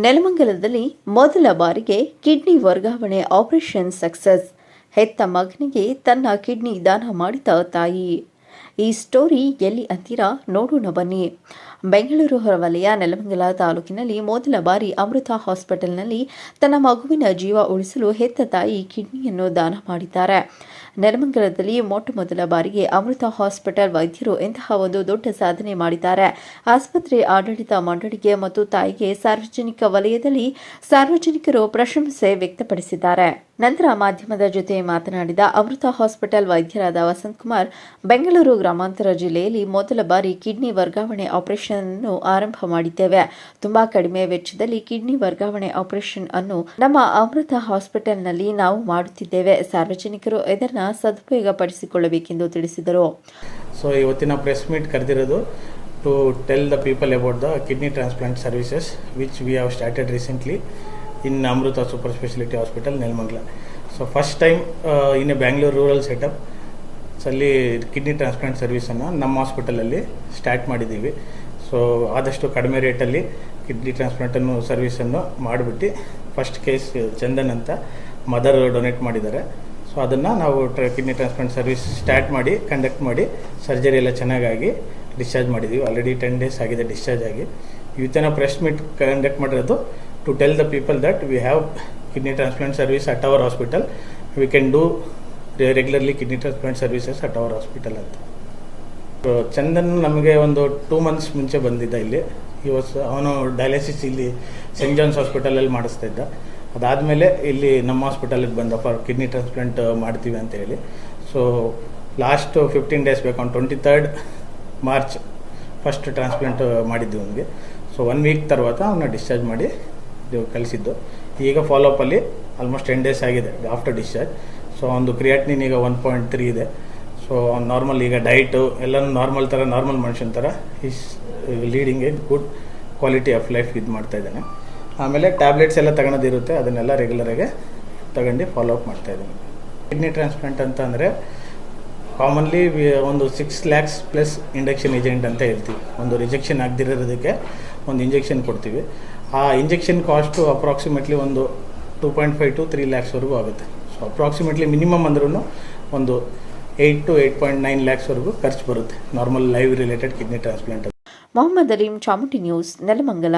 ನೆಲಮಂಗಲದಲ್ಲಿ ಮೊದಲ ಬಾರಿಗೆ ಕಿಡ್ನಿ ವರ್ಗಾವಣೆ ಆಪರೇಷನ್ ಸಕ್ಸಸ್. ಹೆತ್ತ ಮಗನಿಗೆ ತನ್ನ ಕಿಡ್ನಿ ದಾನ ಮಾಡಿದ ತಾಯಿ. ಈ ಸ್ಟೋರಿ ಎಲ್ಲಿ ಅಂತೀರಾ? ನೋಡೋಣ ಬನ್ನಿ. ಬೆಂಗಳೂರು ಹೊರವಲಯ ನೆಲಮಂಗಲ ತಾಲೂಕಿನಲ್ಲಿ ಮೊದಲ ಬಾರಿ ಅಮೃತ ಹಾಸ್ಪಿಟಲ್ನಲ್ಲಿ ತನ್ನ ಮಗುವಿನ ಜೀವ ಉಳಿಸಲು ಹೆತ್ತ ತಾಯಿ ಕಿಡ್ನಿಯನ್ನು ದಾನ ಮಾಡಿದ್ದಾರೆ. ನೆಲಮಂಗಲದಲ್ಲಿ ಮೊದಲ ಬಾರಿಗೆ ಅಮೃತ ಹಾಸ್ಪಿಟಲ್ ವೈದ್ಯರು ಇಂತಹ ಒಂದು ದೊಡ್ಡ ಸಾಧನೆ ಮಾಡಿದ್ದಾರೆ. ಆಸ್ಪತ್ರೆ ಆಡಳಿತ ಮಂಡಳಿಗೆ ಮತ್ತು ತಾಯಿಗೆ ಸಾರ್ವಜನಿಕ ವಲಯದಲ್ಲಿ ಸಾರ್ವಜನಿಕರು ಪ್ರಶಂಸೆ ವ್ಯಕ್ತಪಡಿಸಿದ್ದಾರೆ. ನಂತರ ಮಾಧ್ಯಮದ ಜೊತೆ ಮಾತನಾಡಿದ ಅಮೃತ ಹಾಸ್ಪಿಟಲ್ ವೈದ್ಯರಾದ ವಸಂತಕುಮಾರ್, ಬೆಂಗಳೂರು ಗ್ರಾಮಾಂತರ ಜಿಲ್ಲೆಯಲ್ಲಿ ಮೊದಲ ಬಾರಿ ಕಿಡ್ನಿ ವರ್ಗಾವಣೆ ಆಪರೇಷನ್ ಅನ್ನು ಆರಂಭ ಮಾಡಿದ್ದೇವೆ. ತುಂಬಾ ಕಡಿಮೆ ವೆಚ್ಚದಲ್ಲಿ ಕಿಡ್ನಿ ವರ್ಗಾವಣೆ ಆಪರೇಷನ್ ಅನ್ನು ನಮ್ಮ ಅಮೃತ ಹಾಸ್ಪಿಟಲ್ನಲ್ಲಿ ನಾವು ಮಾಡುತ್ತಿದ್ದೇವೆ. ಸಾರ್ವಜನಿಕರು ಇದನ್ನು ಸದುಪಯೋಗ ಪಡಿಸಿಕೊಳ್ಳಬೇಕೆಂದು ತಿಳಿಸಿದರು. ಸೊ ಇವತ್ತಿನ ಪ್ರೆಸ್ ಮೀಟ್ ಕರೆದಿರೋದು to tell the people about the kidney transplant services which we have started recently in Amruta Super Speciality Hospital, Nelamangala. So first time in a Bangalore rural setup ಅಲ್ಲಿ kidney transplant ಸರ್ವಿಸನ್ನು ನಮ್ಮ ಹಾಸ್ಪಿಟಲಲ್ಲಿ start ಮಾಡಿದ್ದೀವಿ. So ಆದಷ್ಟು ಕಡಿಮೆ ರೇಟಲ್ಲಿ kidney ಟ್ರಾನ್ಸ್ಪ್ಲಾಂಟನ್ನು ಸರ್ವಿಸನ್ನು ಮಾಡಿಬಿಟ್ಟು first case Chandan ಅಂತ mother donate ಮಾಡಿದ್ದಾರೆ. ಸೊ ಅದನ್ನು ನಾವು ಕಿಡ್ನಿ ಟ್ರಾನ್ಸ್ಪ್ಲಾಂಟ್ ಸರ್ವಿಸ್ ಸ್ಟಾರ್ಟ್ ಮಾಡಿ ಕಂಡಕ್ಟ್ ಮಾಡಿ ಸರ್ಜರಿ ಎಲ್ಲ ಚೆನ್ನಾಗಾಗಿ ಡಿಸ್ಚಾರ್ಜ್ ಮಾಡಿದ್ದೀವಿ. ಆಲ್ರೆಡಿ 10 days ಆಗಿದೆ ಡಿಸ್ಚಾರ್ಜ್ ಆಗಿ. ಇವತ್ತಿನ ಪ್ರೆಸ್ ಮೀಟ್ ಕಂಡಕ್ಟ್ ಮಾಡಿರೋದು to tell the people that we have kidney transplant service at our hospital. We can do regularly kidney transplant services at our hospital ಅಂತ. ಚಂದನ್ ನಮಗೆ ಒಂದು 2 months ಮುಂಚೆ ಬಂದಿದ್ದ ಇಲ್ಲಿ. ಅವನು ಡಯಾಲಿಸಿಸ್ ಇಲ್ಲಿ ಸೆಂಟ್ ಜಾನ್ಸ್ ಹಾಸ್ಪಿಟಲಲ್ಲಿ ಮಾಡಿಸ್ತಾ ಇದ್ದ. ಅದಾದಮೇಲೆ ಇಲ್ಲಿ ನಮ್ಮ ಹಾಸ್ಪಿಟಲಿಗೆ ಬಂದ ಫಾರ್ ಕಿಡ್ನಿ ಟ್ರಾನ್ಸ್ಪ್ಲಾಂಟ್ ಮಾಡ್ತೀವಿ ಅಂತ ಹೇಳಿ. ಸೊ ಲಾಸ್ಟ್ 15 days ಬೇಕು, ಅವ್ನು 23rd March ಫಸ್ಟ್ ಟ್ರಾನ್ಸ್ಪ್ಲಾಂಟ್ ಮಾಡಿದ್ವಿ ಅವನಿಗೆ. ಸೊ 1 week తర్వాత ಅವನ್ನ ಡಿಸ್ಚಾರ್ಜ್ ಮಾಡಿ ಕಳಿಸಿದ್ದು. ಈಗ ಫಾಲೋಅಪಲ್ಲಿ ಆಲ್ಮೋಸ್ಟ್ 10 days ಆಗಿದೆ ಆಫ್ಟರ್ ಡಿಸ್ಚಾರ್ಜ್. ಸೊ ಒಂದು ಕ್ರಿಯಾಟಿನಿನ್ ಈಗ 1.3 ಇದೆ. ಸೊ ನಾರ್ಮಲ್ ಈಗ ಡೈಟು ಎಲ್ಲನೂ ನಾರ್ಮಲ್ ಥರ, ನಾರ್ಮಲ್ ಮನುಷ್ಯನ ಥರ is leading A good quality of life ಇದು ಮಾಡ್ತಾ ಇದ್ದಾನೆ. ಆಮೇಲೆ ಟ್ಯಾಬ್ಲೆಟ್ಸ್ ಎಲ್ಲ ತಗೊಳೋದಿರುತ್ತೆ, ಅದನ್ನೆಲ್ಲ ರೆಗ್ಯುಲರಾಗಿ ತಗೊಂಡು ಫಾಲೋಅಪ್ ಮಾಡ್ತಾಯಿದ್ದಾನೆ. ಕಿಡ್ನಿ ಟ್ರಾನ್ಸ್ಪ್ಲಾಂಟ್ ಅಂತ ಅಂದರೆ ಕಾಮನ್ಲಿ ಒಂದು 6 lakhs ಪ್ಲಸ್ ಇಂಜೆಕ್ಷನ್ ಏಜೆಂಟ್ ಅಂತ ಹೇಳ್ತೀವಿ. ಒಂದು ರಿಜೆಕ್ಷನ್ ಆಗದಿರೋದಕ್ಕೆ ಒಂದು ಇಂಜೆಕ್ಷನ್ ಕೊಡ್ತೀವಿ. ಆ ಇಂಜೆಕ್ಷನ್ ಕಾಸ್ಟು ಅಪ್ರಾಕ್ಸಿಮೇಟ್ಲಿ ಒಂದು 2.5 to 3 lakhsವರೆಗೂ ಆಗುತ್ತೆ. ಸೊ ಅಪ್ರಾಕ್ಸಿಮೇಟ್ಲಿ ಮಿನಿಮಮ್ ಅಂದ್ರೂ ಒಂದು 8 to 8.9 lakhsವರೆಗೂ ಖರ್ಚು ಬರುತ್ತೆ normal live related kidney transplant. Mohammed Aleem, Chamundi news, Nelamangala.